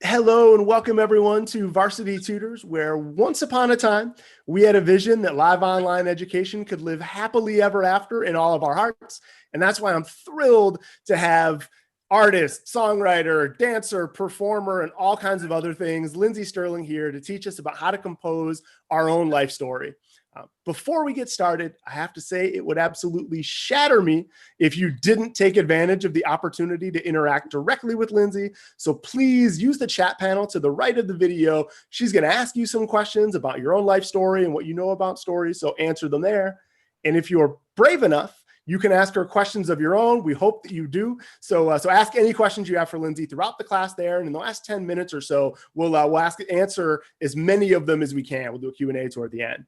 Hello and welcome everyone to Varsity Tutors, where once upon a time, we had a vision that live online education could live happily ever after in all of our hearts. And that's why I'm thrilled to have artist, songwriter, dancer, performer, and all kinds of other things, Lindsey Stirling here to teach us about how to compose our own life story. Before we get started, I have to say it would absolutely shatter me if you didn't take advantage of the opportunity to interact directly with Lindsey. So please use the chat panel to the right of the video. She's going to ask you some questions about your own life story and what you know about stories, so answer them there. And if you're brave enough, you can ask her questions of your own. We hope that you do. So ask any questions you have for Lindsey throughout the class there. And in the last 10 minutes or so, we'll answer as many of them as we can. We'll do a Q&A toward the end.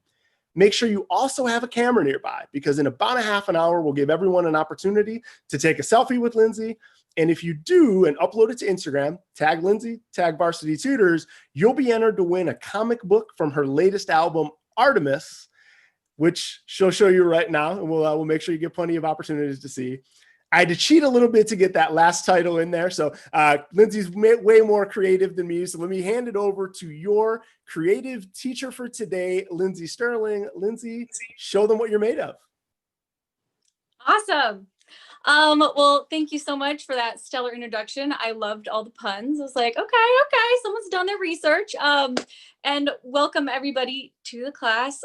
Make sure you also have a camera nearby, because in about a half an hour, we'll give everyone an opportunity to take a selfie with Lindsey. And if you do and upload it to Instagram, tag Lindsey, tag Varsity Tutors, you'll be entered to win a comic book from her latest album, Artemis, which she'll show you right now. And we'll make sure you get plenty of opportunities to see. I had to cheat a little bit to get that last title in there. So Lindsey's way more creative than me. So let me hand it over to your creative teacher for today, Lindsey Stirling. Lindsey, show them what you're made of. Awesome. Well, thank you so much for that stellar introduction. I loved all the puns. I was like, okay, someone's done their research. And welcome everybody to the class.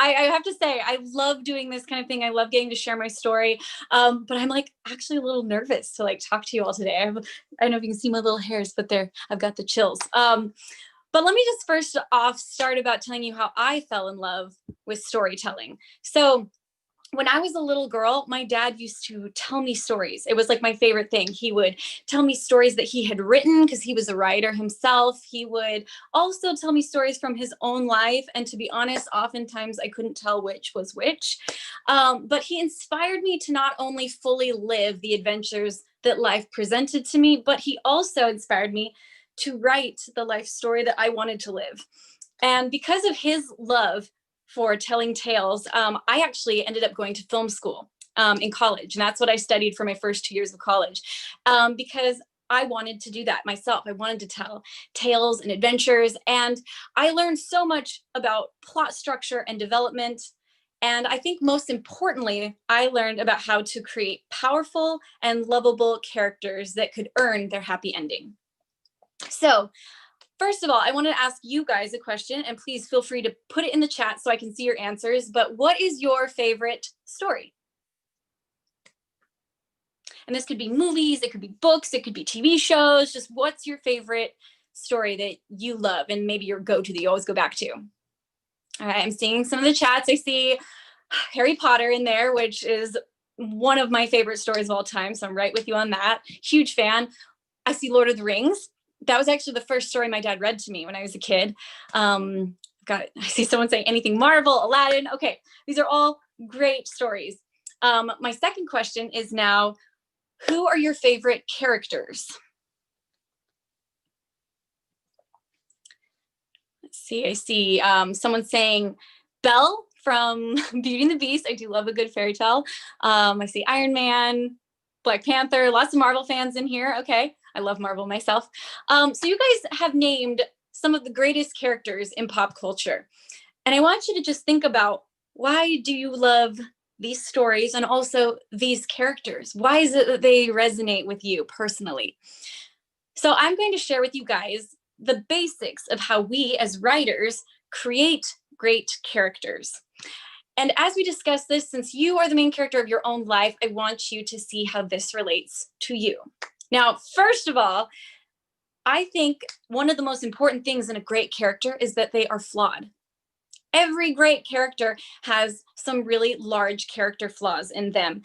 I have to say, I love doing this kind of thing. I love getting to share my story. But I'm like actually a little nervous to talk to you all today. I don't know if you can see my little hairs, but I've got the chills. But let me just first off start about telling you how I fell in love with storytelling. So when I was a little girl, my dad used to tell me stories. It was like my favorite thing. He would tell me stories that he had written because he was a writer himself. He would also tell me stories from his own life. And to be honest, oftentimes I couldn't tell which was which. But he inspired me to not only fully live the adventures that life presented to me, but he also inspired me to write the life story that I wanted to live. And because of his love for telling tales, I actually ended up going to film school in college. And that's what I studied for my first 2 years of college, because I wanted to do that myself. I wanted to tell tales and adventures. And I learned so much about plot structure and development. And I think most importantly, I learned about how to create powerful and lovable characters that could earn their happy ending. So, first of all, I want to ask you guys a question, and please feel free to put it in the chat so I can see your answers. But what is your favorite story? And this could be movies, it could be books, it could be TV shows. Just what's your favorite story that you love and maybe your go-to that you always go back to? All right, I'm seeing some of the chats. I see Harry Potter in there, which is one of my favorite stories of all time. So I'm right with you on that. Huge fan. I see Lord of the Rings. That was actually the first story my dad read to me when I was a kid. I see someone saying anything Marvel, Aladdin. Okay, these are all great stories. My second question is now, who are your favorite characters? Let's see, I see someone saying Belle from Beauty and the Beast. I do love a good fairy tale. I see Iron Man, Black Panther, lots of Marvel fans in here. Okay. I love Marvel myself. So you guys have named some of the greatest characters in pop culture. And I want you to just think about, why do you love these stories and also these characters? Why is it that they resonate with you personally? So I'm going to share with you guys the basics of how we as writers create great characters. And as we discuss this, since you are the main character of your own life, I want you to see how this relates to you. Now, first of all, I think one of the most important things in a great character is that they are flawed. Every great character has some really large character flaws in them.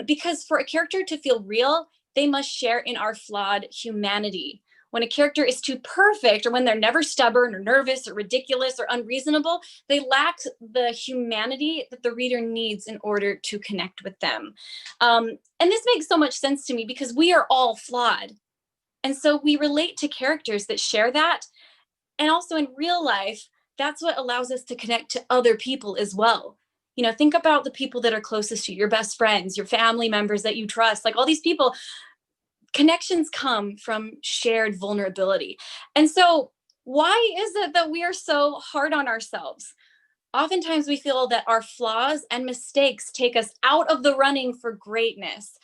Because for a character to feel real, they must share in our flawed humanity. When a character is too perfect, or when they're never stubborn or nervous or ridiculous or unreasonable, they lack the humanity that the reader needs in order to connect with them. And this makes so much sense to me because we are all flawed. And so we relate to characters that share that. And also in real life, that's what allows us to connect to other people as well. You know, think about the people that are closest to you, your best friends, your family members that you trust, like all these people. connections come from shared vulnerability. And so why is it that we are so hard on ourselves? Oftentimes we feel that our flaws and mistakes take us out of the running for greatness,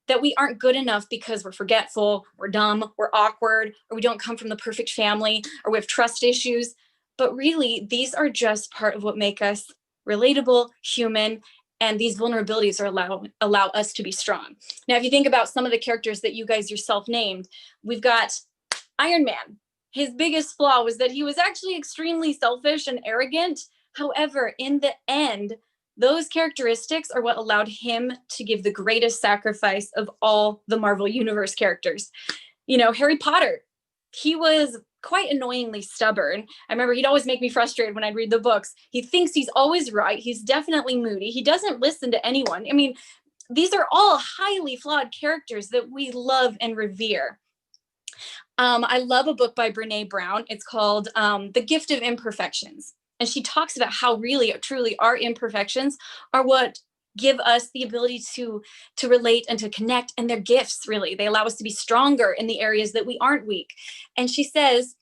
that we aren't good enough because we're forgetful, we're dumb, we're awkward, or we don't come from the perfect family, or we have trust issues. But really, these are just part of what make us relatable, human, and these vulnerabilities are allow us to be strong. Now, if you think about some of the characters that you guys yourself named, we've got Iron Man. His biggest flaw was that he was actually extremely selfish and arrogant. However, in the end, those characteristics are what allowed him to give the greatest sacrifice of all the Marvel Universe characters. You know, Harry Potter, he was quite annoyingly stubborn. I remember he'd always make me frustrated when I'd read the books. He thinks he's always right. He's definitely moody. He doesn't listen to anyone. I mean, these are all highly flawed characters that we love and revere. I love a book by Brene Brown. It's called The Gift of Imperfections. And she talks about how really, truly our imperfections are what give us the ability to relate and to connect, and they're gifts, really. They allow us to be stronger in the areas that we aren't weak. And she says,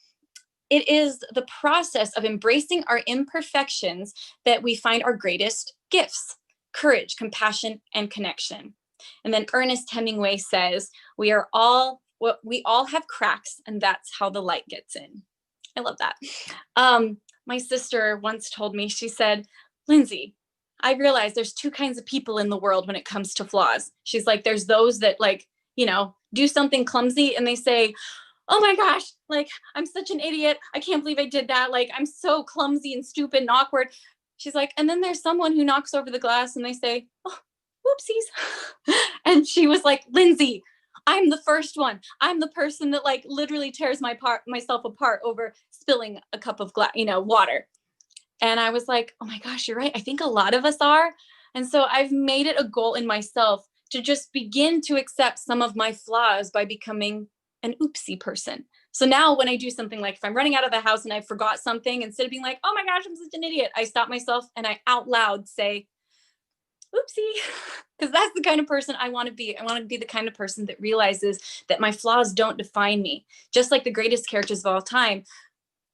it is the process of embracing our imperfections that we find our greatest gifts: courage, compassion, and connection. And then Ernest Hemingway says, we all have cracks, and that's how the light gets in. I love that. My sister once told me, she said, Lindsey, I realize there's two kinds of people in the world when it comes to flaws. She's like, there's those that, like, you know, do something clumsy and they say, oh my gosh, like, I'm such an idiot. I can't believe I did that. Like, I'm so clumsy and stupid and awkward. She's like, and then there's someone who knocks over the glass and they say, oh, whoopsies. And she was like, Lindsey, I'm the first one. I'm the person that, like, literally tears myself apart over spilling a cup of water. And I was like, oh my gosh, you're right. I think a lot of us are. And so I've made it a goal in myself to just begin to accept some of my flaws by becoming an oopsie person. So now when I do something, like if I'm running out of the house and I forgot something, instead of being like, oh my gosh, I'm such an idiot, I stop myself and I out loud say, oopsie, because that's the kind of person I want to be. I want to be the kind of person that realizes that my flaws don't define me. Just like the greatest characters of all time,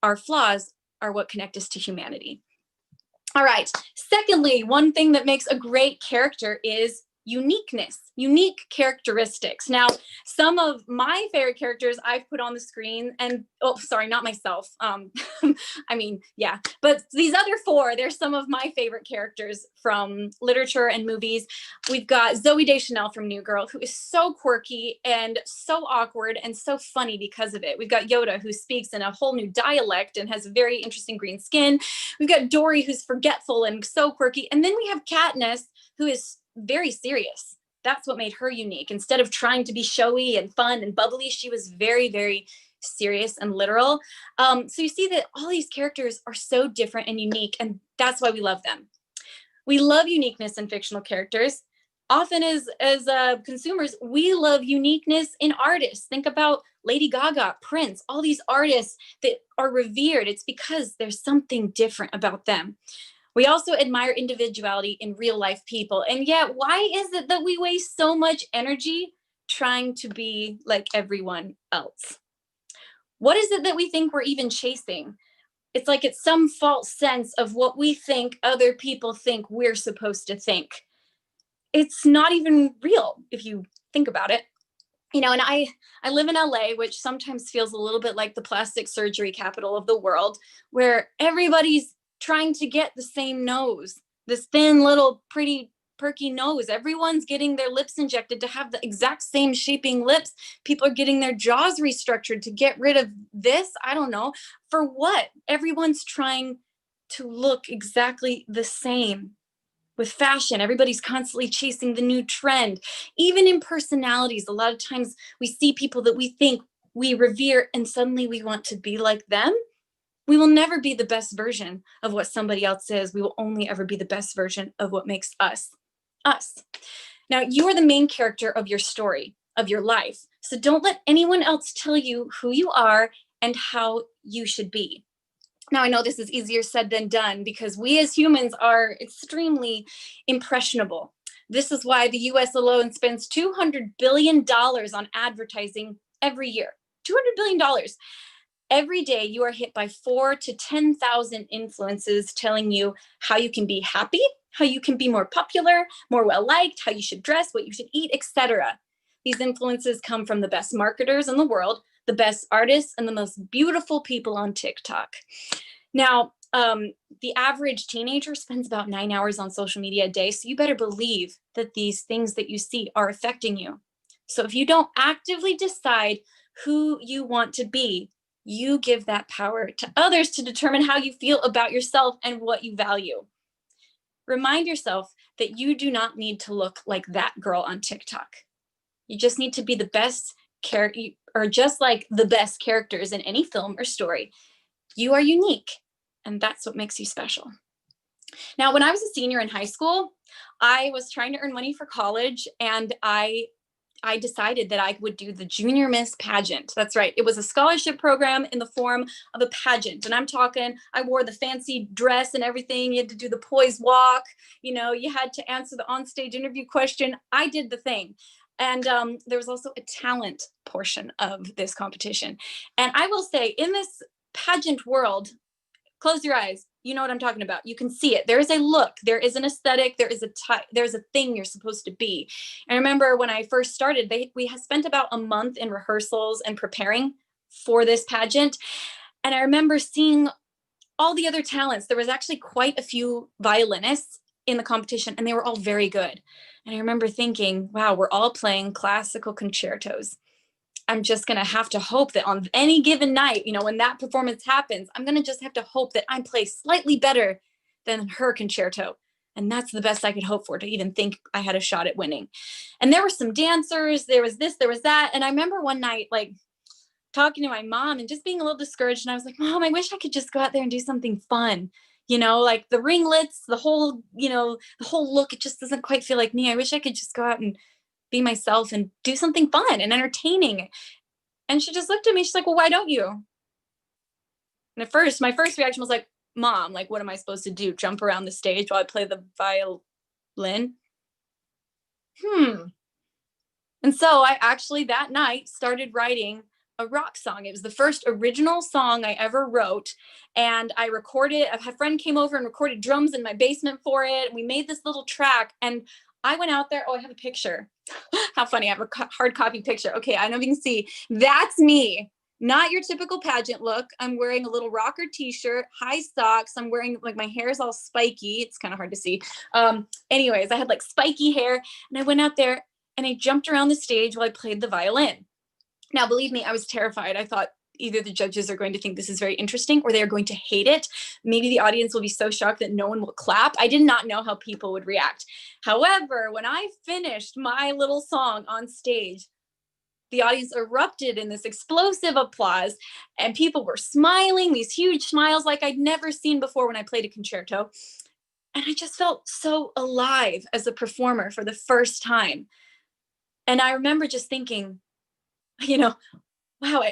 our flaws are what connect us to humanity. All right. Secondly, one thing that makes a great character is uniqueness, unique characteristics. Now, some of my favorite characters I've put on the screen, and oh, sorry, not myself. I mean, yeah, but these other four, they're some of my favorite characters from literature and movies. We've got Zooey Deschanel from New Girl, who is so quirky and so awkward and so funny because of it. We've got Yoda, who speaks in a whole new dialect and has very interesting green skin. We've got Dory, who's forgetful and so quirky. And then we have Katniss, who is very serious. That's what made her unique. Instead of trying to be showy and fun and bubbly, she was very, very serious and literal. So you see that all these characters are so different and unique, and that's why we love them. We love uniqueness in fictional characters. Often as consumers, we love uniqueness in artists. Think about Lady Gaga, Prince, all these artists that are revered. It's because there's something different about them. We also admire individuality in real life people. And yet, why is it that we waste so much energy trying to be like everyone else? What is it that we think we're even chasing? It's like it's some false sense of what we think other people think we're supposed to think. It's not even real if you think about it. You know, and I live in LA, which sometimes feels a little bit like the plastic surgery capital of the world, where everybody's trying to get the same nose, this thin little pretty perky nose. Everyone's getting their lips injected to have the exact same shaping lips. People are getting their jaws restructured to get rid of this. I don't know. For what? Everyone's trying to look exactly the same. With fashion, everybody's constantly chasing the new trend. Even in personalities, a lot of times we see people that we think we revere and suddenly we want to be like them. We will never be the best version of what somebody else is. We will only ever be the best version of what makes us, us. Now, you are the main character of your story, of your life. So don't let anyone else tell you who you are and how you should be. Now, I know this is easier said than done because we as humans are extremely impressionable. This is why the US alone spends $200 billion on advertising every year. $200 billion. Every day you are hit by 4,000 to 10,000 influences telling you how you can be happy, how you can be more popular, more well-liked, how you should dress, what you should eat, etc. These influences come from the best marketers in the world, the best artists, and the most beautiful people on TikTok. Now, the average teenager spends about 9 hours on social media a day, so you better believe that these things that you see are affecting you. So if you don't actively decide who you want to be, you give that power to others to determine how you feel about yourself and what you value. Remind yourself that you do not need to look like that girl on TikTok. You just need to be the best character, or just like the best characters in any film or story. You are unique, and that's what makes you special. Now, when I was a senior in high school, I was trying to earn money for college, and I decided that I would do the Junior Miss pageant. That's right. It was a scholarship program in the form of a pageant. And I'm talking, I wore the fancy dress and everything. You had to do the poise walk. You know, you had to answer the onstage interview question. I did the thing. And there was also a talent portion of this competition. And I will say, in this pageant world, close your eyes. You know what I'm talking about. You can see it. There is a look, there is an aesthetic, there is a type, there's a thing you're supposed to be. And I remember when I first started, we had spent about a month in rehearsals and preparing for this pageant. And I remember seeing all the other talents. There was actually quite a few violinists in the competition, and they were all very good. And I remember thinking, wow, we're all playing classical concertos. I'm just going to have to hope that on any given night, you know, when that performance happens, I'm going to just have to hope that I play slightly better than her concerto. And that's the best I could hope for, to even think I had a shot at winning. And there were some dancers, there was this, there was that. And I remember one night, like, talking to my mom and just being a little discouraged. And I was like, Mom, I wish I could just go out there and do something fun. You know, like the ringlets, the whole, you know, the whole look, it just doesn't quite feel like me. I wish I could just go out and be myself and do something fun and entertaining. And she just looked at me. She's like, well, why don't you? And at first, my first reaction was like, Mom, like, what am I supposed to do? Jump around the stage while I play the violin? And so I actually that night started writing a rock song. It was the first original song I ever wrote. And I recorded, a friend came over and recorded drums in my basement for it. We made this little track, and I went out there. Oh, I have a picture. How funny. I have a hard copy picture. Okay, I don't know if you can see. That's me. Not your typical pageant look. I'm wearing a little rocker t-shirt, high socks. I'm wearing, like, my hair is all spiky. It's kind of hard to see. Anyways, I had like spiky hair, and I went out there and I jumped around the stage while I played the violin. Now, believe me, I was terrified. I thought either the judges are going to think this is very interesting, or they are going to hate it. Maybe the audience will be so shocked that no one will clap. I did not know how people would react. However, when I finished my little song on stage, the audience erupted in this explosive applause, and people were smiling, these huge smiles like I'd never seen before when I played a concerto. And I just felt so alive as a performer for the first time. And I remember just thinking, you know, wow,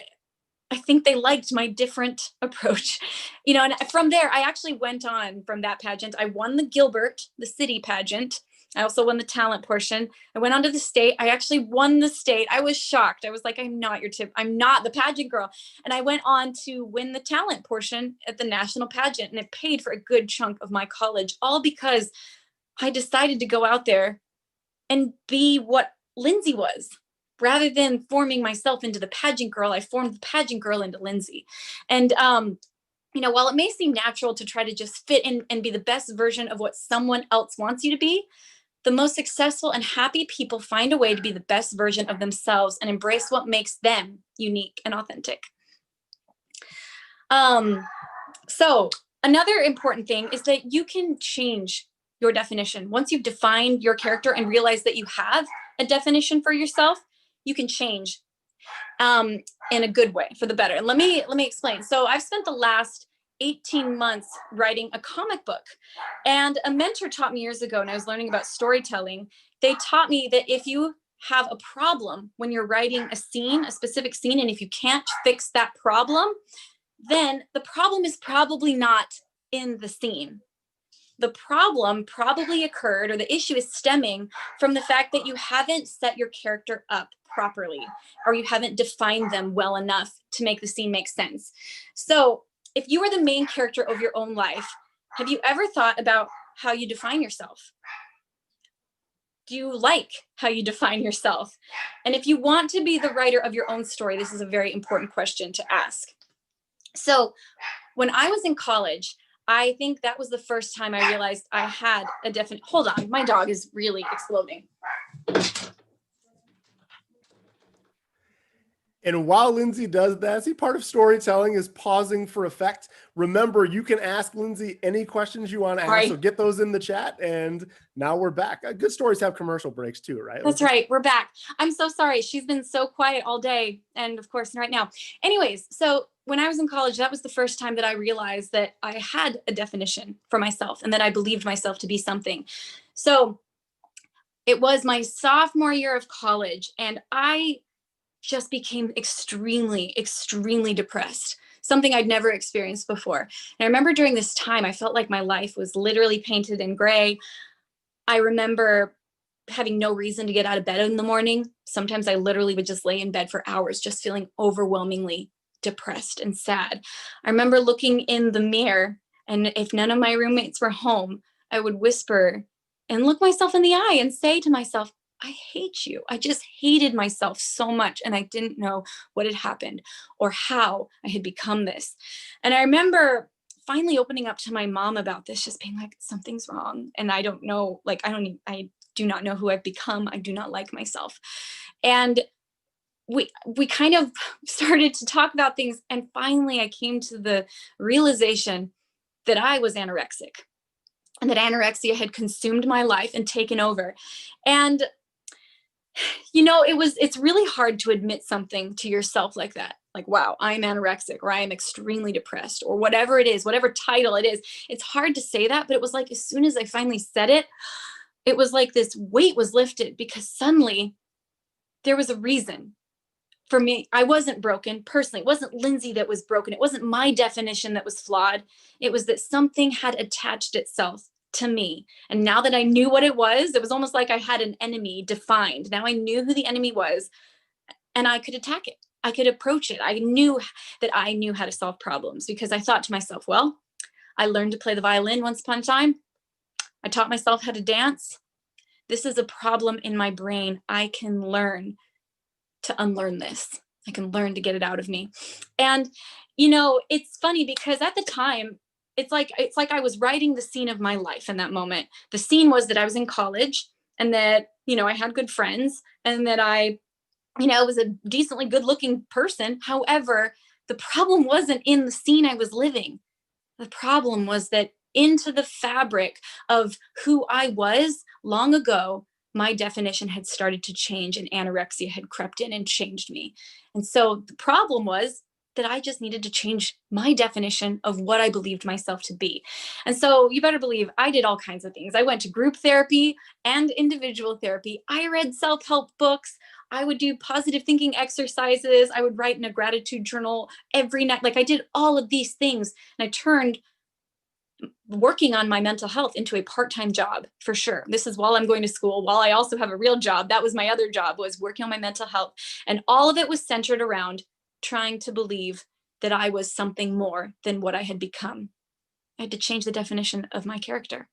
I think they liked my different approach, you know. And from there, I actually went on from that pageant. I won the Gilbert, the city pageant. I also won the talent portion. I went on to the state. I actually won the state. I was shocked. I was like, I'm not the pageant girl. And I went on to win the talent portion at the national pageant, and it paid for a good chunk of my college, all because I decided to go out there and be what Lindsey was. Rather than forming myself into the pageant girl, I formed the pageant girl into Lindsey. And, you know, while it may seem natural to try to just fit in and be the best version of what someone else wants you to be, the most successful and happy people find a way to be the best version of themselves and embrace what makes them unique and authentic. So another important thing is that you can change your definition. Once you've defined your character and realize that you have a definition for yourself, you can change in a good way, for the better. And let me explain. So I've spent the last 18 months writing a comic book, and a mentor taught me years ago, and I was learning about storytelling. They taught me that if you have a problem when you're writing a scene, a specific scene, and if you can't fix that problem, then the problem is probably not in the scene. the problem probably occurred, or the issue is stemming from the fact that you haven't set your character up properly, or you haven't defined them well enough to make the scene make sense. So if you are the main character of your own life, have you ever thought about how you define yourself? Do you like how you define yourself? And if you want to be the writer of your own story, this is a very important question to ask. So when I was in college, I think that was the first time I realized I had a definite, hold on, my dog is really exploding. And while Lindsey does that, see, part of storytelling is pausing for effect. Remember, you can ask Lindsey any questions you want to ask, Right. so get those in the chat. And now we're back. Good stories have commercial breaks too, right? That's right. We're back. I'm so sorry. She's been so quiet all day. And of course, right now. Anyways, so when I was in college, that was the first time that I realized that I had a definition for myself and that I believed myself to be something. So it was my sophomore year of college, and I just became extremely, extremely depressed, something I'd never experienced before. And I remember during this time, I felt like my life was literally painted in gray. I remember having no reason to get out of bed in the morning. Sometimes I literally would just lay in bed for hours, just feeling overwhelmingly depressed and sad. I remember looking in the mirror, and if none of my roommates were home, I would whisper and look myself in the eye and say to myself, I hate you. I just hated myself so much, and I didn't know what had happened or how I had become this. And I remember finally opening up to my mom about this, just being like, something's wrong. And I don't know, like, I do not know who I've become. I do not like myself. And we kind of started to talk about things. And finally I came to the realization that I was anorexic, and that anorexia had consumed my life and taken over. And you know, it's really hard to admit something to yourself like that. Like, wow, I'm anorexic, or I am extremely depressed, or whatever it is, whatever title it is. It's hard to say that, but it was like, as soon as I finally said it, it was like this weight was lifted, because suddenly there was a reason for me. I wasn't broken personally. It wasn't Lindsey that was broken. It wasn't my definition that was flawed. It was that something had attached itself to me. And now that I knew what it was almost like I had an enemy defined. Now I knew who the enemy was, and I could attack it. I could approach it. I knew that I knew how to solve problems, because I thought to myself, well, I learned to play the violin once upon a time. I taught myself how to dance. This is a problem in my brain. I can learn to unlearn this. I can learn to get it out of me. And, you know, it's funny, because at the time, it's like I was writing the scene of my life in that moment. The scene was that I was in college, and that, you know, I had good friends, and that I, you know, was a decently good looking person. However, the problem wasn't in the scene I was living. The problem was that into the fabric of who I was long ago, my definition had started to change, and anorexia had crept in and changed me. And so the problem was that I just needed to change my definition of what I believed myself to be. And so you better believe I did all kinds of things. I went to group therapy and individual therapy. I read self-help books. I would do positive thinking exercises. I would write in a gratitude journal every night. Like, I did all of these things, and I turned working on my mental health into a part-time job, for sure. This is while I'm going to school, while I also have a real job. That was my other job, was working on my mental health. And all of it was centered around trying to believe that I was something more than what I had become. I had to change the definition of my character.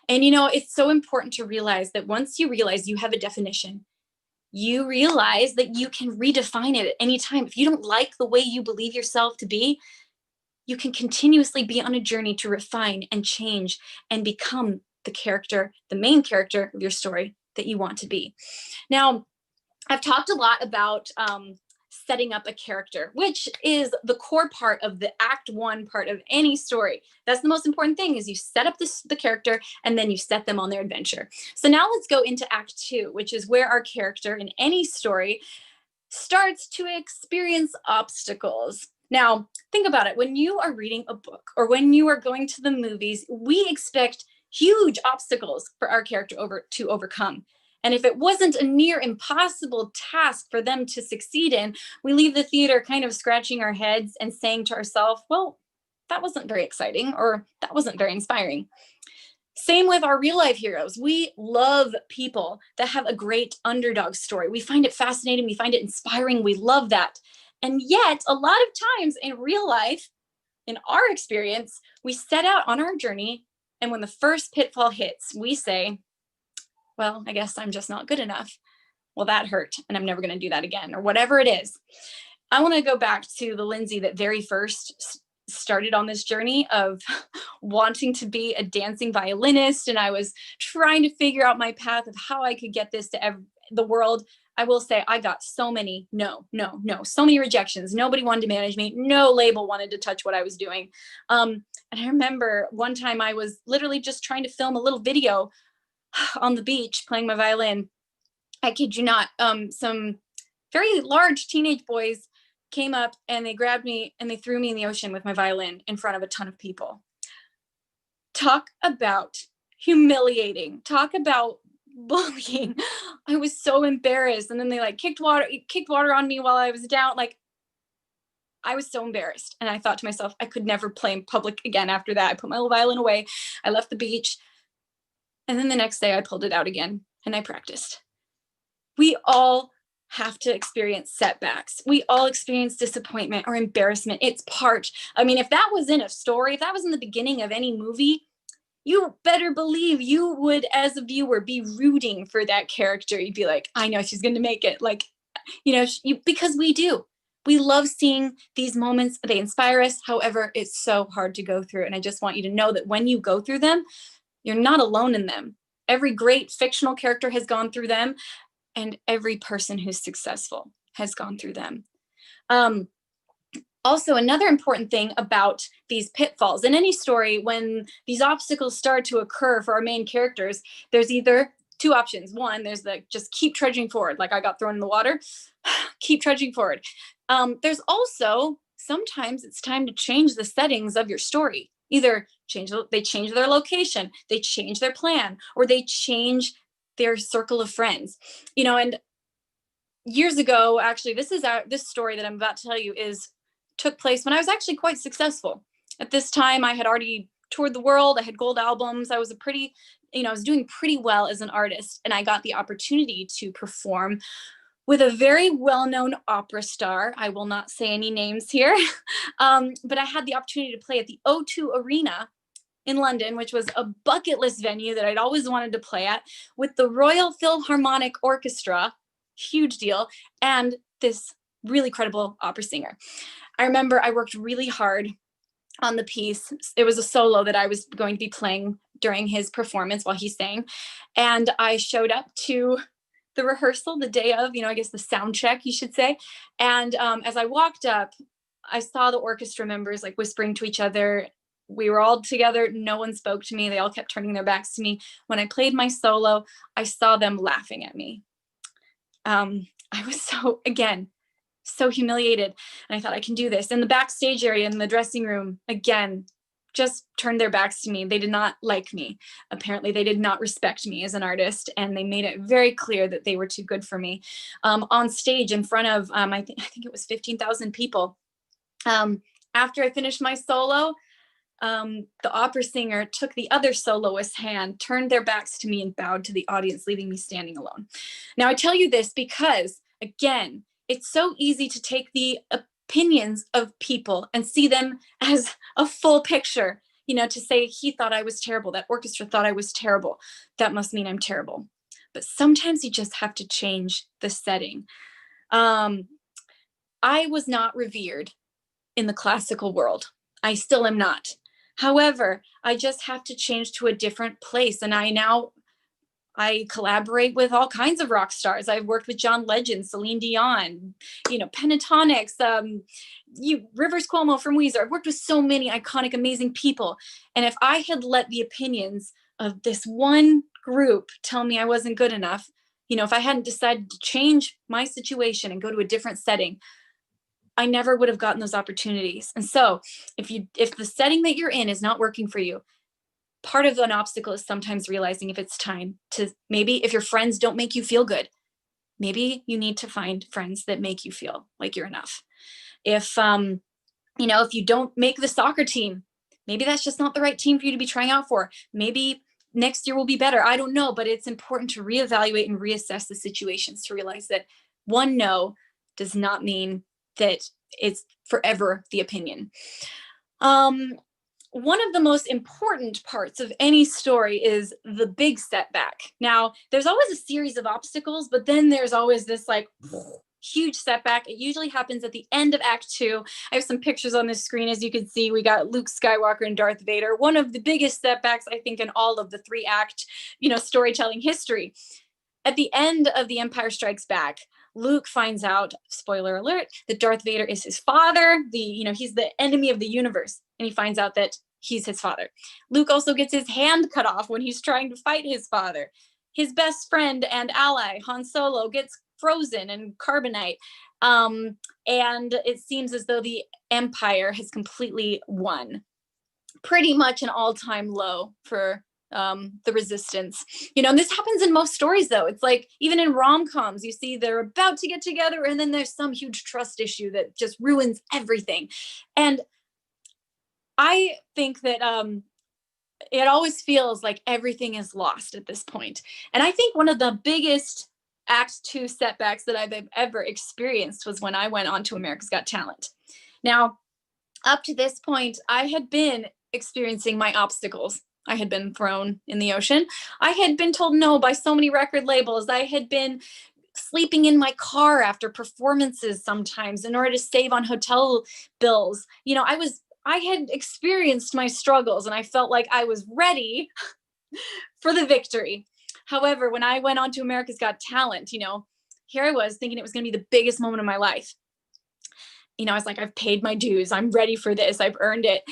And, you know, it's so important to realize that once you realize you have a definition, you realize that you can redefine it at any time. If you don't like the way you believe yourself to be, you can continuously be on a journey to refine and change and become the character, the main character of your story that you want to be. Now, I've talked a lot about setting up a character, which is the core part of the act one part of any story. That's the most important thing, is you set up the character, and then you set them on their adventure. So now let's go into act two, which is where our character in any story starts to experience obstacles. Now, think about it. When you are reading a book, or when you are going to the movies, we expect huge obstacles for our character to overcome. And if it wasn't a near impossible task for them to succeed in, we leave the theater kind of scratching our heads and saying to ourselves, well, that wasn't very exciting, or that wasn't very inspiring. Same with our real life heroes. We love people that have a great underdog story. We find it fascinating. We find it inspiring. We love that. And yet, a lot of times in real life, in our experience, we set out on our journey, and when the first pitfall hits, we say, well, I guess I'm just not good enough. Well, that hurt, and I'm never going to do that again, or whatever it is. I want to go back to the Lindsey that very first started on this journey of wanting to be a dancing violinist. And I was trying to figure out my path of how I could get this to the world. I will say I got so many so many rejections. Nobody wanted to manage me. No label wanted to touch what I was doing. And I remember one time I was literally just trying to film a little video on the beach playing my violin. I kid you not. Some very large teenage boys came up and they grabbed me and they threw me in the ocean with my violin in front of a ton of people. Talk about humiliating. Talk about bullying. I was so embarrassed. And then they like kicked water on me while I was down. Like, I was so embarrassed. And I thought to myself, I could never play in public again after that. I put my little violin away. I left the beach. And then the next day I pulled it out again and I practiced. We all have to experience setbacks. We all experience disappointment or embarrassment. It's part. I mean, if that was in a story, if that was in the beginning of any movie, you better believe you would, as a viewer, be rooting for that character. You'd be like, I know she's going to make it. Like, because we do. We love seeing these moments. They inspire us. However, it's so hard to go through. And I just want you to know that when you go through them, you're not alone in them. Every great fictional character has gone through them. And every person who's successful has gone through them. Also, another important thing about these pitfalls in any story, when these obstacles start to occur for our main characters, there's either two options. One, there's the just keep trudging forward. Like I got thrown in the water, keep trudging forward. There's also, sometimes it's time to change the settings of your story. Either they change their location, they change their plan, or they change their circle of friends, and years ago, actually, this story that I'm about to tell you took place when I was actually quite successful. At this time, I had already toured the world. I had gold albums. I was I was doing pretty well as an artist, and I got the opportunity to perform with a very well-known opera star. I will not say any names here, but I had the opportunity to play at the O2 Arena in London, which was a bucket list venue that I'd always wanted to play at, with the Royal Philharmonic Orchestra, huge deal, and this really credible opera singer. I remember I worked really hard on the piece. It was a solo that I was going to be playing during his performance while he sang. And I showed up to the rehearsal the day of, I guess the sound check, you should say. And as I walked up, I saw the orchestra members like whispering to each other. We were all together. No one spoke to me. They all kept turning their backs to me. When I played my solo, I saw them laughing at me. I was so humiliated. And I thought, I can do this. In the backstage area, in the dressing room, again, just turned their backs to me. They did not like me. Apparently, they did not respect me as an artist. And they made it very clear that they were too good for me. On stage in front of, I think it was 15,000 people. After I finished my solo, the opera singer took the other soloist's hand, turned their backs to me, and bowed to the audience, leaving me standing alone. Now, I tell you this because, again, it's so easy to take the opinions of people and see them as a full picture, to say he thought I was terrible, that orchestra thought I was terrible. That must mean I'm terrible. But sometimes you just have to change the setting. I was not revered in the classical world. I still am not. However, I just have to change to a different place. And I collaborate with all kinds of rock stars. I've worked with John Legend, Celine Dion, Pentatonics, Rivers Cuomo from Weezer. I've worked with so many iconic, amazing people. And if I had let the opinions of this one group tell me I wasn't good enough, if I hadn't decided to change my situation and go to a different setting, I never would have gotten those opportunities. And so if the setting that you're in is not working for you, part of an obstacle is sometimes realizing if it's time to, maybe if your friends don't make you feel good, maybe you need to find friends that make you feel like you're enough. If You know, if you don't make the soccer team, maybe that's just not the right team for you to be trying out for. Maybe next year will be better. I don't know, but it's important to reevaluate and reassess the situations to realize that one no does not mean that it's forever the opinion. One of the most important parts of any story is the big setback. Now, there's always a series of obstacles, but then there's always this like huge setback. It usually happens at the end of Act 2. I have some pictures on this screen. As you can see, we got Luke Skywalker and Darth Vader. One of the biggest setbacks, I think, in all of the 3-act, storytelling history. At the end of The Empire Strikes Back, Luke finds out, spoiler alert, that Darth Vader is his father. He's the enemy of the universe, and he finds out that he's his father. Luke also gets his hand cut off when he's trying to fight his father. His best friend and ally, Han Solo, gets frozen in carbonite. And it seems as though the Empire has completely won. Pretty much an all-time low for the resistance. And this happens in most stories, though. It's like, even in rom-coms, you see they're about to get together, and then there's some huge trust issue that just ruins everything. And I think that it always feels like everything is lost at this point. And I think one of the biggest Act 2 setbacks that I've ever experienced was when I went on to America's Got Talent. Now, up to this point, I had been experiencing my obstacles. I had been thrown in the ocean. I had been told no by so many record labels. I had been sleeping in my car after performances sometimes in order to save on hotel bills. I had experienced my struggles, and I felt like I was ready for the victory. However, when I went on to America's Got Talent, here I was thinking it was going to be the biggest moment of my life. I was like, I've paid my dues. I'm ready for this. I've earned it.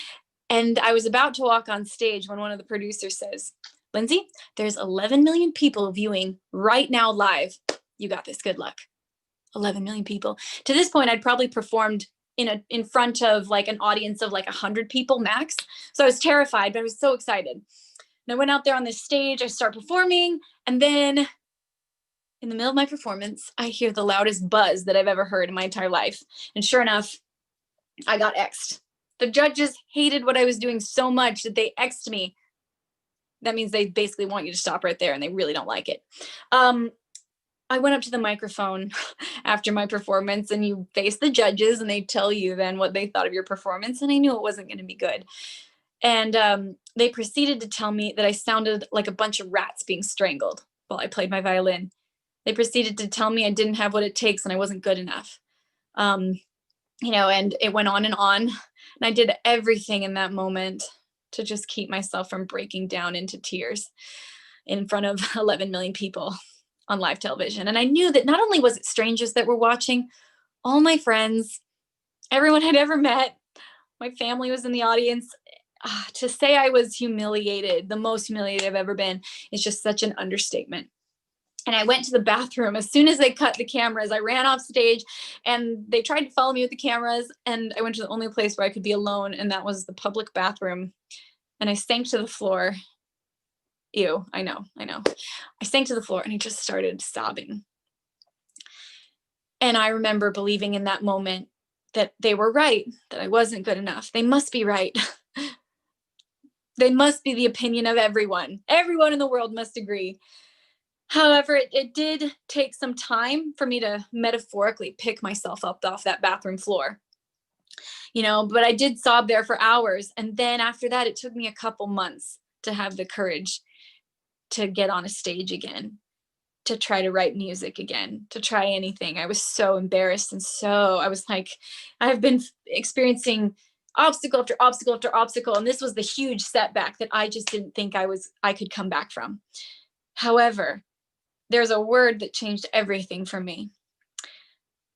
And I was about to walk on stage when one of the producers says, Lindsey, there's 11 million people viewing right now live. You got this. Good luck. 11 million people. To this point, I'd probably performed in front of like an audience of like 100 people max. So I was terrified, but I was so excited. And I went out there on this stage, I start performing, and then in the middle of my performance, I hear the loudest buzz that I've ever heard in my entire life. And sure enough, I got X'd. The judges hated what I was doing so much that they X'd me. That means they basically want you to stop right there, and they really don't like it. I went up to the microphone after my performance, and you face the judges and they tell you then what they thought of your performance. And I knew it wasn't going to be good. And they proceeded to tell me that I sounded like a bunch of rats being strangled while I played my violin. They proceeded to tell me I didn't have what it takes and I wasn't good enough. And it went on. And I did everything in that moment to just keep myself from breaking down into tears in front of 11 million people on live television. And I knew that not only was it strangers that were watching, all my friends, everyone I'd ever met, my family was in the audience. To say I was humiliated, the most humiliated I've ever been, is just such an understatement. And I went to the bathroom as soon as they cut the cameras. I ran off stage, and they tried to follow me with the cameras, and I went to the only place where I could be alone, and that was the public bathroom. And I sank to the floor. Ew, I know. I sank to the floor and I just started sobbing. And I remember believing in that moment that they were right, that I wasn't good enough. They must be right. They must be the opinion of everyone. Everyone in the world must agree. However, it did take some time for me to metaphorically pick myself up off that bathroom floor. But I did sob there for hours. And then after that, it took me a couple months to have the courage to get on a stage again, to try to write music again, to try anything. I was so embarrassed. And so I was like, I've been experiencing obstacle after obstacle after obstacle. And this was the huge setback that I just didn't think I could come back from. However, there's a word that changed everything for me.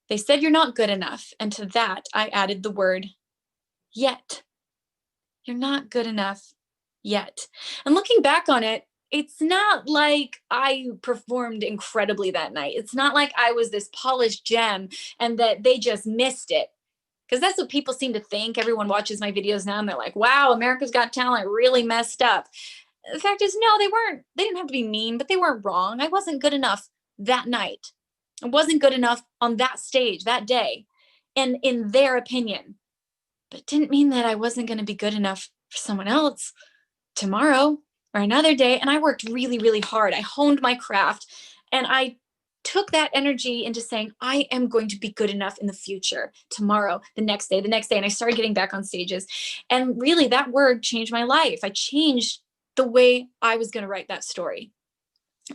They said, you're not good enough. And to that, I added the word yet. You're not good enough yet. And looking back on it, it's not like I performed incredibly that night. It's not like I was this polished gem and that they just missed it. Because that's what people seem to think. Everyone watches my videos now and they're like, wow, America's Got Talent really messed up. The fact is, no, they weren't. They didn't have to be mean, but they weren't wrong. I wasn't good enough that night. I wasn't good enough on that stage that day. And in their opinion, but it didn't mean that I wasn't going to be good enough for someone else tomorrow or another day. And I worked really, really hard. I honed my craft, and I took that energy into saying, I am going to be good enough in the future, tomorrow, the next day, the next day. And I started getting back on stages. And really, that word changed my life. I changed the way I was going to write that story.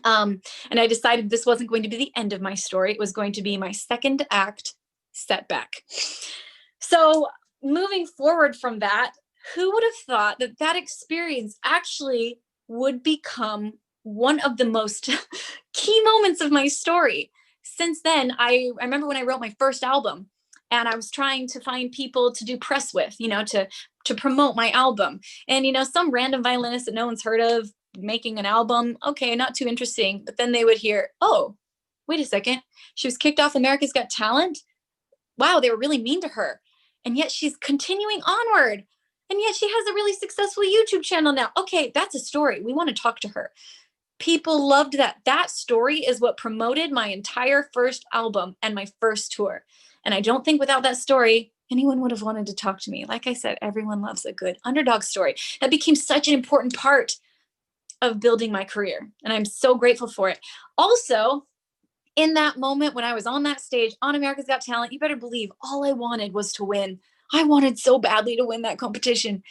And I decided this wasn't going to be the end of my story. It was going to be my second act setback. So moving forward from that, who would have thought that that experience actually would become one of the most key moments of my story? Since then, I remember when I wrote my first album, and I was trying to find people to do press with, to promote my album. And, some random violinist that no one's heard of making an album. Okay, not too interesting. But then they would hear, oh, wait a second. She was kicked off America's Got Talent. Wow, they were really mean to her. And yet she's continuing onward. And yet she has a really successful YouTube channel now. Okay, that's a story. We want to talk to her. People loved that. That story is what promoted my entire first album and my first tour. And I don't think without that story, anyone would have wanted to talk to me. Like I said, everyone loves a good underdog story. That became such an important part of building my career. And I'm so grateful for it. Also, in that moment when I was on that stage on America's Got Talent, you better believe all I wanted was to win. I wanted so badly to win that competition.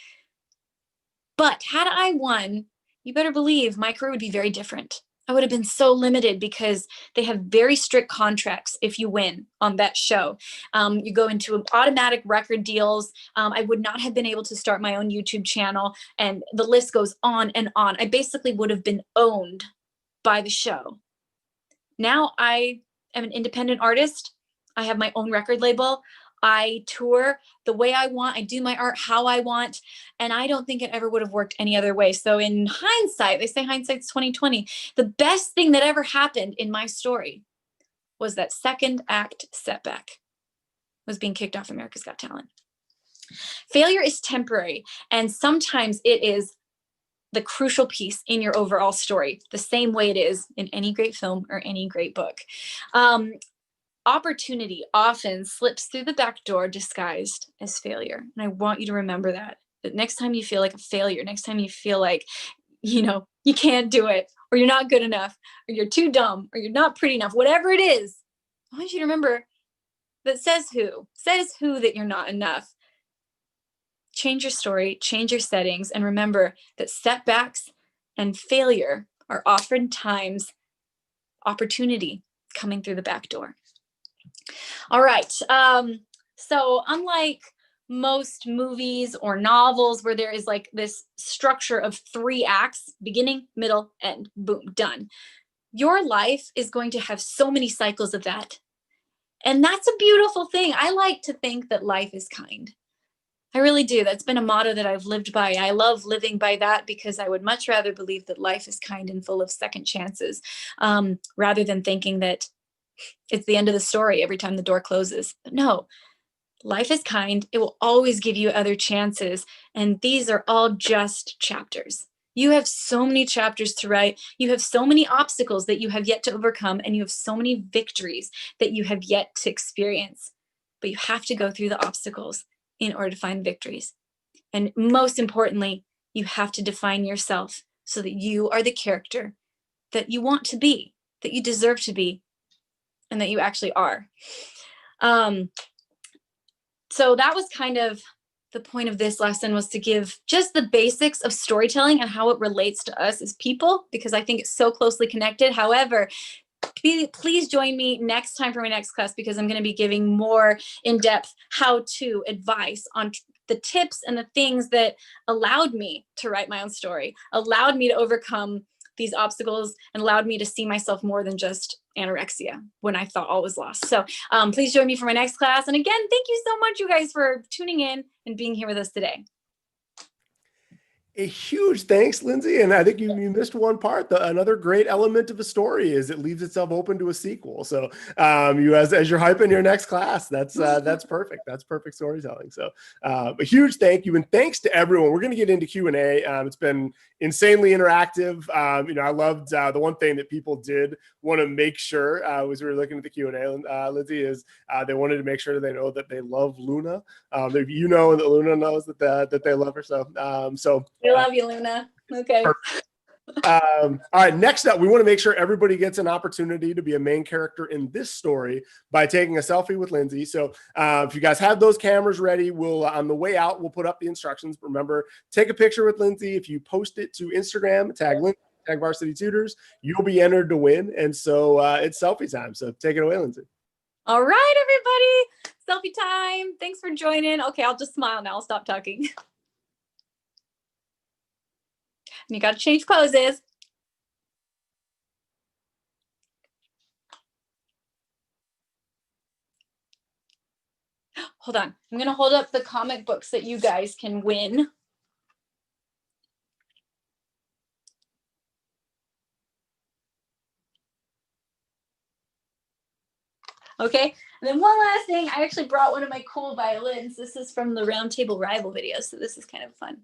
But had I won, you better believe my career would be very different. I would have been so limited because they have very strict contracts if you win on that show. You go into automatic record deals. I would not have been able to start my own YouTube channel, and the list goes on and on. I basically would have been owned by the show. Now I am an independent artist. I have my own record label. I tour the way I want. I do my art how I want. And I don't think it ever would have worked any other way. So in hindsight, they say hindsight's 2020. The best thing that ever happened in my story was that second act setback, was being kicked off America's Got Talent. Failure is temporary. And sometimes it is the crucial piece in your overall story, the same way it is in any great film or any great book. Opportunity often slips through the back door disguised as failure. And I want you to remember that next time you feel like a failure, next time you feel like, you can't do it, or you're not good enough, or you're too dumb, or you're not pretty enough, whatever it is, I want you to remember that says who that you're not enough. Change your story, change your settings, and remember that setbacks and failure are oftentimes opportunity coming through the back door. All right. So unlike most movies or novels where there is like this structure of 3 acts, beginning, middle, end, boom, done, your life is going to have so many cycles of that. And that's a beautiful thing. I like to think that life is kind. I really do. That's been a motto that I've lived by. I love living by that because I would much rather believe that life is kind and full of second chances, rather than thinking that it's the end of the story every time the door closes. But no, life is kind. It will always give you other chances. And these are all just chapters. You have so many chapters to write. You have so many obstacles that you have yet to overcome. And you have so many victories that you have yet to experience. But you have to go through the obstacles in order to find victories. And most importantly, you have to define yourself so that you are the character that you want to be, that you deserve to be, and that you actually are. So that was kind of the point of this lesson, was to give just the basics of storytelling and how it relates to us as people, because I think it's so closely connected. However, please join me next time for my next class, because I'm going to be giving more in-depth how-to advice on the tips and the things that allowed me to write my own story, allowed me to overcome these obstacles, and allowed me to see myself more than just anorexia when I thought all was lost. So please join me for my next class. And again, thank you so much, you guys, for tuning in and being here with us today. A huge thanks, Lindsay. And I think you missed one part. Another great element of a story is it leaves itself open to a sequel. So you as you're hyping your next class, that's perfect. That's perfect storytelling. So a huge thank you, and thanks to everyone. We're going to get into Q&A. It's been insanely interactive. I loved the one thing that people did want to make sure was we were looking at the Q&A, Lindsay, is they wanted to make sure they know that they love Luna. And that Luna knows that they love her. So We love you, Luna. Okay. All right, next up, we want to make sure everybody gets an opportunity to be a main character in this story by taking a selfie with Lindsay. So if you guys have those cameras ready, we'll on the way out, we'll put up the instructions. Remember, take a picture with Lindsay. If you post it to Instagram, tag Lindsay, tag Varsity Tutors, you'll be entered to win. And so it's selfie time. So take it away, Lindsay. All right, everybody. Selfie time. Thanks for joining. Okay, I'll just smile now. I'll stop talking. And you got to change poses. Hold on. I'm going to hold up the comic books that you guys can win. Okay. And then one last thing. I actually brought one of my cool violins. This is from the Roundtable Rival video. So this is kind of fun.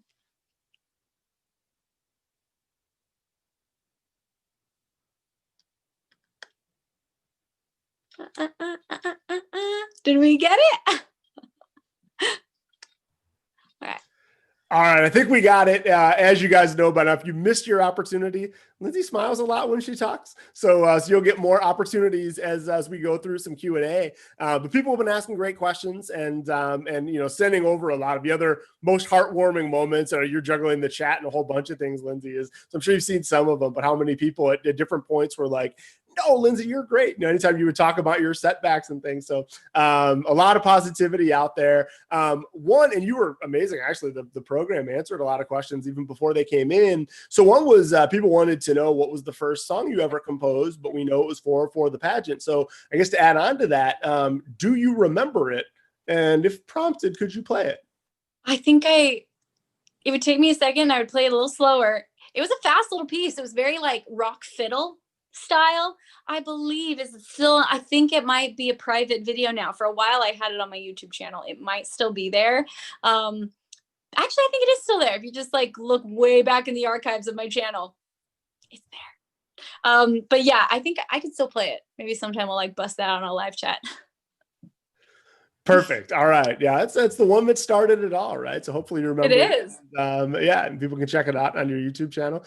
Did we get it? All right, I think we got it. As you guys know by now, if you missed your opportunity, Lindsay smiles a lot when she talks, so you'll get more opportunities as we go through some Q&A. But people have been asking great questions and sending over a lot of the other most heartwarming moments. You're juggling the chat and a whole bunch of things, Lindsay is. So I'm sure you've seen some of them, but how many people at different points were like, "No, Lindsay, you're great." Anytime you would talk about your setbacks and things. So a lot of positivity out there. One, and you were amazing. Actually, the program answered a lot of questions even before they came in. So one was people wanted to know what was the first song you ever composed, but we know it was for the pageant. So I guess to add on to that, do you remember it? And if prompted, could you play it? I think it would take me a second. I would play it a little slower. It was a fast little piece. It was very like rock fiddle style. I believe is still, I think it might be a private video now. For a while I had it on my YouTube channel. It might still be there. Actually, I think it is still there. If you just like look way back in the archives of my channel, it's there. But yeah, I think I could still play it. Maybe sometime we'll like bust that out on a live chat. Perfect. All right. Yeah, that's the one that started it all, right? So hopefully you remember. It is. Yeah, and people can check it out on your YouTube channel.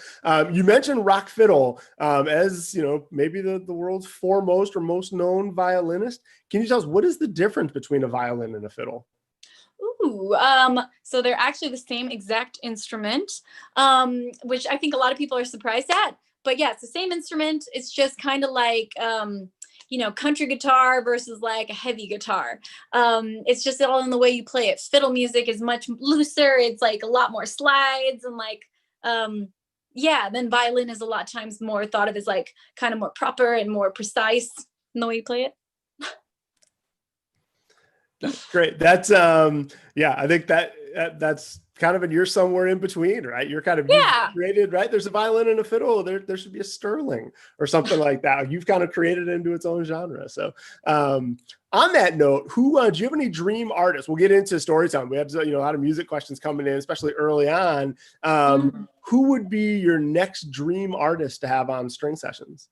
You mentioned rock fiddle as maybe the world's foremost or most known violinist. Can you tell us what is the difference between a violin and a fiddle? Ooh, so they're actually the same exact instrument, which I think a lot of people are surprised at. But yeah, it's the same instrument. It's just kind of like country guitar versus like a heavy guitar. It's just all in the way you play it. Fiddle music is much looser. It's like a lot more slides and like, then violin is a lot of times more thought of as like kind of more proper and more precise in the way you play it. That's great. That's I think that's kind of and you're somewhere in between, right? You're kind of created, right? There's a violin and a fiddle. There should be a Stirling or something like that. You've kind of created it into its own genre. So on that note, do you have any dream artists? We'll get into story time. We have a lot of music questions coming in, especially early on. Who would be your next dream artist to have on string sessions?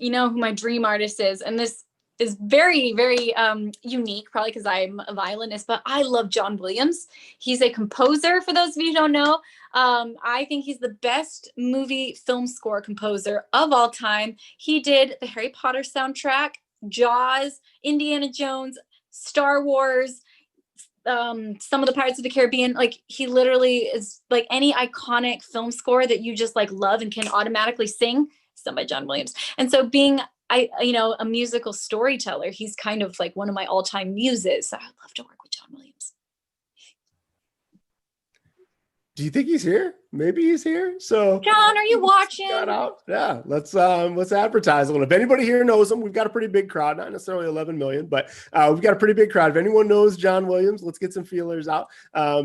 You know who my dream artist is, and this is very, very unique, probably because I'm a violinist, but I love John Williams. He's a composer, for those of you who don't know. I think he's the best movie film score composer of all time. He did the Harry Potter soundtrack, Jaws, Indiana Jones, Star Wars, some of the Pirates of the Caribbean. Like, he literally is like any iconic film score that you just like love and can automatically sing, it's done by John Williams. And so being a musical storyteller, he's kind of like one of my all-time muses. So I'd love to work with John Williams. Do you think he's here? Maybe he's here. So John, are you watching? shout out. Yeah, let's advertise a little. If anybody here knows him, we've got a pretty big crowd, not necessarily 11 million, but we've got a pretty big crowd. If anyone knows John Williams, let's get some feelers out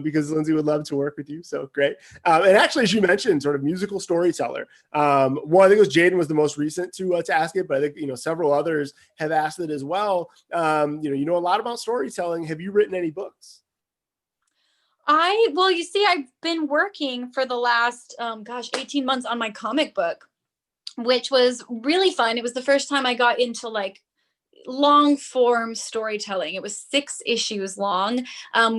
because Lindsey would love to work with you. So great. And actually, as you mentioned, sort of musical storyteller. Well, I think it was Jaden was the most recent to ask it, but I think several others have asked it as well. You know a lot about storytelling. Have you written any books? Well, you see, I've been working for the last, 18 months on my comic book, which was really fun. It was the first time I got into like long form storytelling. It was 6 issues long.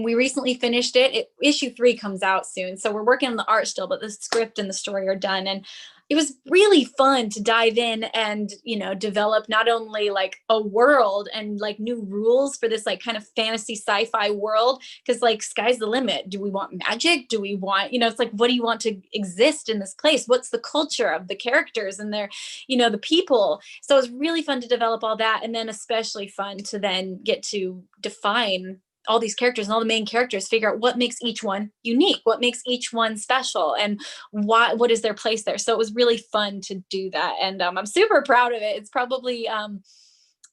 We recently finished it. Issue 3 comes out soon. So we're working on the art still, but the script and the story are done. And it was really fun to dive in and, develop not only like a world and like new rules for this like kind of fantasy sci-fi world, because like sky's the limit. Do we want magic? Do we want, it's like, what do you want to exist in this place? What's the culture of the characters and their, the people? So it was really fun to develop all that. And then especially fun to then get to define all these characters and all the main characters, figure out what makes each one unique, what makes each one special, and what is their place there. So it was really fun to do that. And I'm super proud of it. It's probably,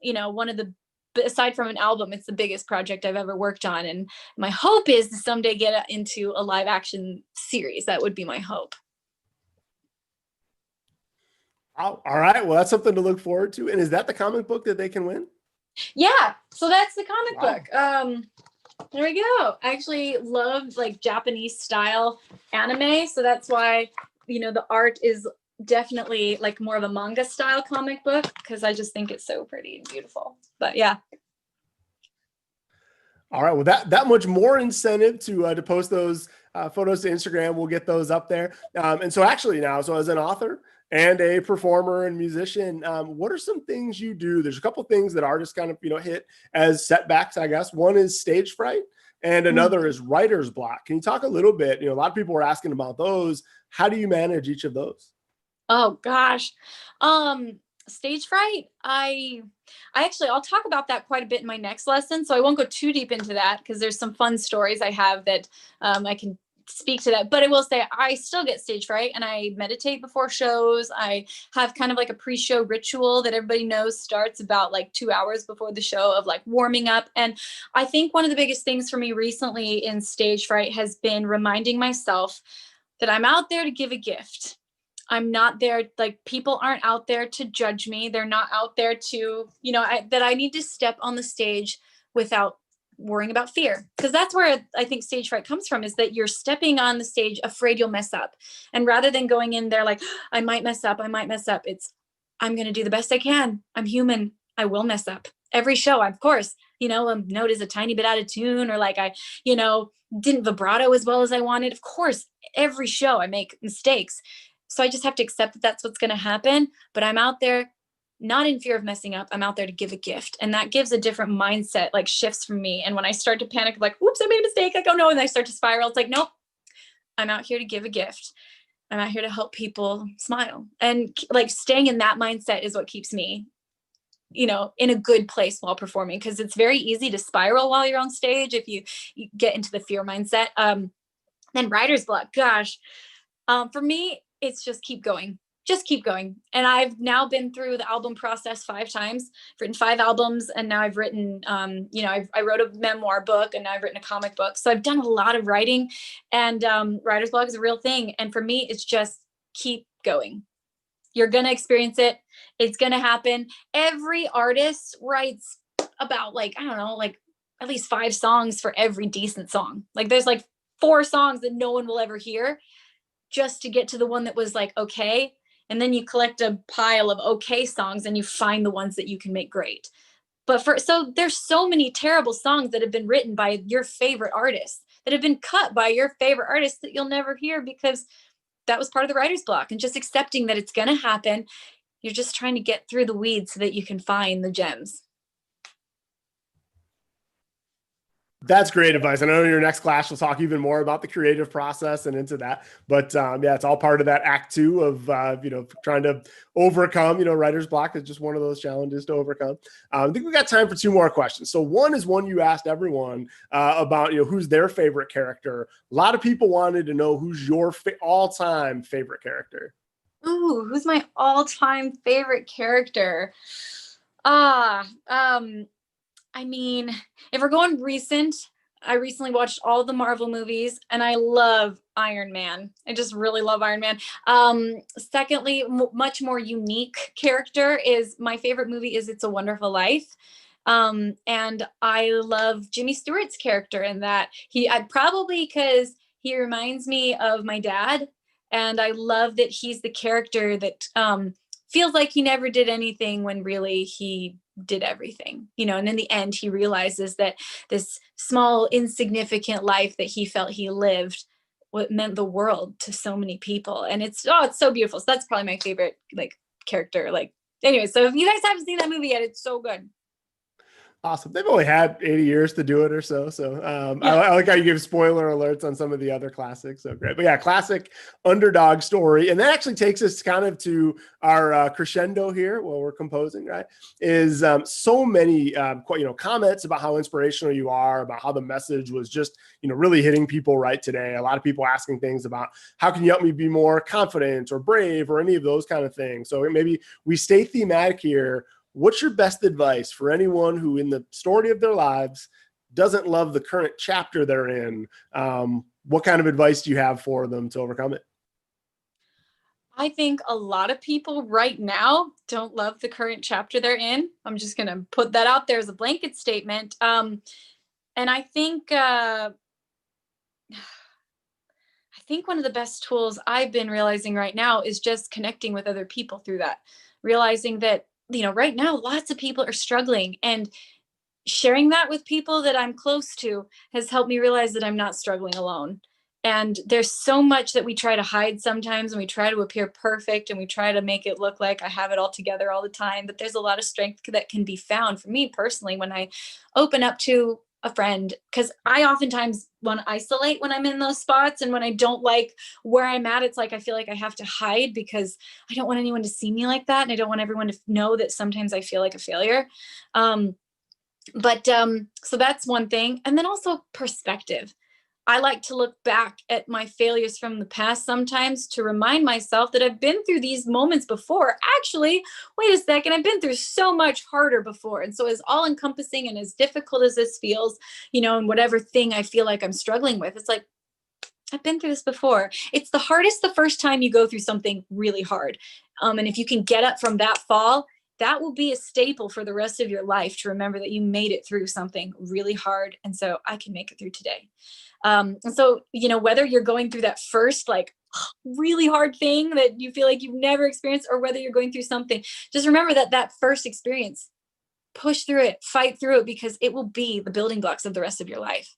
one of the, aside from an album, it's the biggest project I've ever worked on. And my hope is to someday get into a live action series. That would be my hope. Oh, all right. Well, that's something to look forward to. And is that the comic book that they can win? Yeah. So that's the comic book. There we go. I actually love like Japanese style anime. So that's why, the art is definitely like more of a manga style comic book, because I just think it's so pretty and beautiful. But yeah. All right. Well, that much more incentive to post those photos to Instagram. We'll get those up there. And so actually now, so as an author and a performer and musician, what are some things you do? There's a couple things that artists kind of, hit as setbacks, I guess. One is stage fright and another is writer's block. Can you talk a little bit? A lot of people are asking about those. How do you manage each of those? Oh gosh. Stage fright. I'll talk about that quite a bit in my next lesson. So I won't go too deep into that because there's some fun stories I have that I can speak to that. But I will say I still get stage fright and I meditate before shows. I have kind of like a pre-show ritual that everybody knows starts about like 2 hours before the show of like warming up. And I think one of the biggest things for me recently in stage fright has been reminding myself that I'm out there to give a gift. I'm not there, like people aren't out there to judge me. They're not out there to, that I need to step on the stage without worrying about fear. Because that's where I think stage fright comes from, is that you're stepping on the stage afraid you'll mess up. And rather than going in there like, I might mess up, it's, I'm going to do the best I can. I'm human. I will mess up. Every show, of course, a note is a tiny bit out of tune, or like I, didn't vibrato as well as I wanted. Of course, every show I make mistakes. So I just have to accept that that's what's going to happen. But I'm out there not in fear of messing up. I'm out there to give a gift. And that gives a different mindset, like shifts from me. And when I start to panic, like, oops, I made a mistake. Like, oh no. And I start to spiral. It's like, nope, I'm out here to give a gift. I'm out here to help people smile. And like staying in that mindset is what keeps me, in a good place while performing. Because it's very easy to spiral while you're on stage if you get into the fear mindset. Then writer's block, gosh. For me, it's just keep going. And I've now been through the album process 5 times, written 5 albums. And now I've written, I wrote a memoir book and now I've written a comic book. So I've done a lot of writing, and writer's block is a real thing. And for me, it's just keep going. You're going to experience it. It's going to happen. Every artist writes about at least 5 songs for every decent song. Like there's like 4 songs that no one will ever hear, just to get to the one that was like, okay. And then you collect a pile of okay songs and you find the ones that you can make great. So there's so many terrible songs that have been written by your favorite artists, that have been cut by your favorite artists, that you'll never hear because that was part of the writer's block. And just accepting that it's going to happen. You're just trying to get through the weeds so that you can find the gems. That's great advice. I know in your next class, you'll talk even more about the creative process and into that. But yeah, it's all part of that act two of, trying to overcome, writer's block is just one of those challenges to overcome. I think we got time for two more questions. So one is one you asked everyone about, who's their favorite character. A lot of people wanted to know who's your all-time favorite character. Ooh, who's my all-time favorite character? I mean, if we're going recent, I recently watched all the Marvel movies and I love Iron Man. I just really love Iron Man. Secondly, much more unique character is my favorite movie is It's a Wonderful Life. And I love Jimmy Stewart's character in that. Probably because he reminds me of my dad. And I love that he's the character that feels like he never did anything when really he did everything, and in the end, he realizes that this small, insignificant life that he felt he lived what meant the world to so many people. And it's so beautiful. So that's probably my favorite character. Anyway, so if you guys haven't seen that movie yet, it's so good. Awesome. They've only had 80 years to do it or so. So I like how you give spoiler alerts on some of the other classics. So great. But yeah, classic underdog story. And that actually takes us kind of to our crescendo here while we're composing, right? Is so many, comments about how inspirational you are, about how the message was just, really hitting people right today. A lot of people asking things about how can you help me be more confident or brave or any of those kind of things. So maybe we stay thematic here. What's your best advice for anyone who in the story of their lives doesn't love the current chapter they're in? What kind of advice do you have for them to overcome it? I think a lot of people right now don't love the current chapter they're in. I'm just going to put that out there as a blanket statement. And I think one of the best tools I've been realizing right now is just connecting with other people through that, realizing that right now, lots of people are struggling, and sharing that with people that I'm close to has helped me realize that I'm not struggling alone. And there's so much that we try to hide sometimes, and we try to appear perfect, and we try to make it look like I have it all together all the time. But there's a lot of strength that can be found for me personally when I open up to a friend, because I oftentimes want to isolate when I'm in those spots, and when I don't like where I'm at, it's like I feel like I have to hide because I don't want anyone to see me like that, and I don't want everyone to know that sometimes I feel like a failure. So that's one thing. And then also perspective. I like to look back at my failures from the past sometimes to remind myself that I've been through these moments before. Actually, wait a second, I've been through so much harder before. And so as all encompassing and as difficult as this feels, and whatever thing I feel like I'm struggling with, it's like, I've been through this before. It's the hardest the first time you go through something really hard. And if you can get up from that fall, that will be a staple for the rest of your life to remember that you made it through something really hard. And so I can make it through today. And so, whether you're going through that first, really hard thing that you feel like you've never experienced, or whether you're going through something, just remember that first experience, push through it, fight through it, because it will be the building blocks of the rest of your life.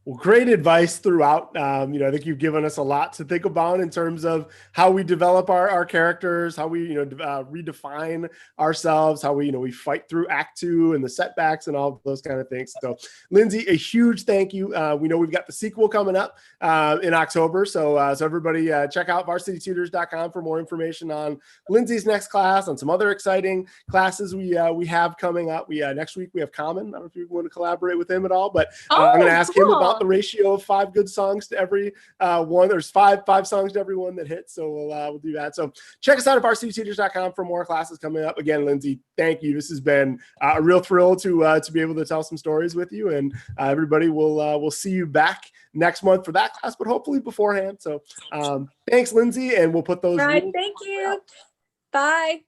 Well, great advice throughout. I think you've given us a lot to think about in terms of how we develop our characters, how we, redefine ourselves, how we fight through Act 2 and the setbacks and all those kind of things. So, Lindsey, a huge thank you. We know we've got the sequel coming up in October. So everybody check out varsitytutors.com for more information on Lindsey's next class, on some other exciting classes we have coming up. Next week we have Common. I don't know if you want to collaborate with him at all, but I'm going to ask him about the ratio of 5 good songs to every one. There's five songs to every one that hits. So we'll do that. So check us out at varsitytutors.com for more classes coming up. Again, Lindsey, thank you. This has been a real thrill to be able to tell some stories with you, and everybody will see you back next month for that class, but hopefully beforehand. So thanks, Lindsey, and we'll put those. Right. Thank you. Bye.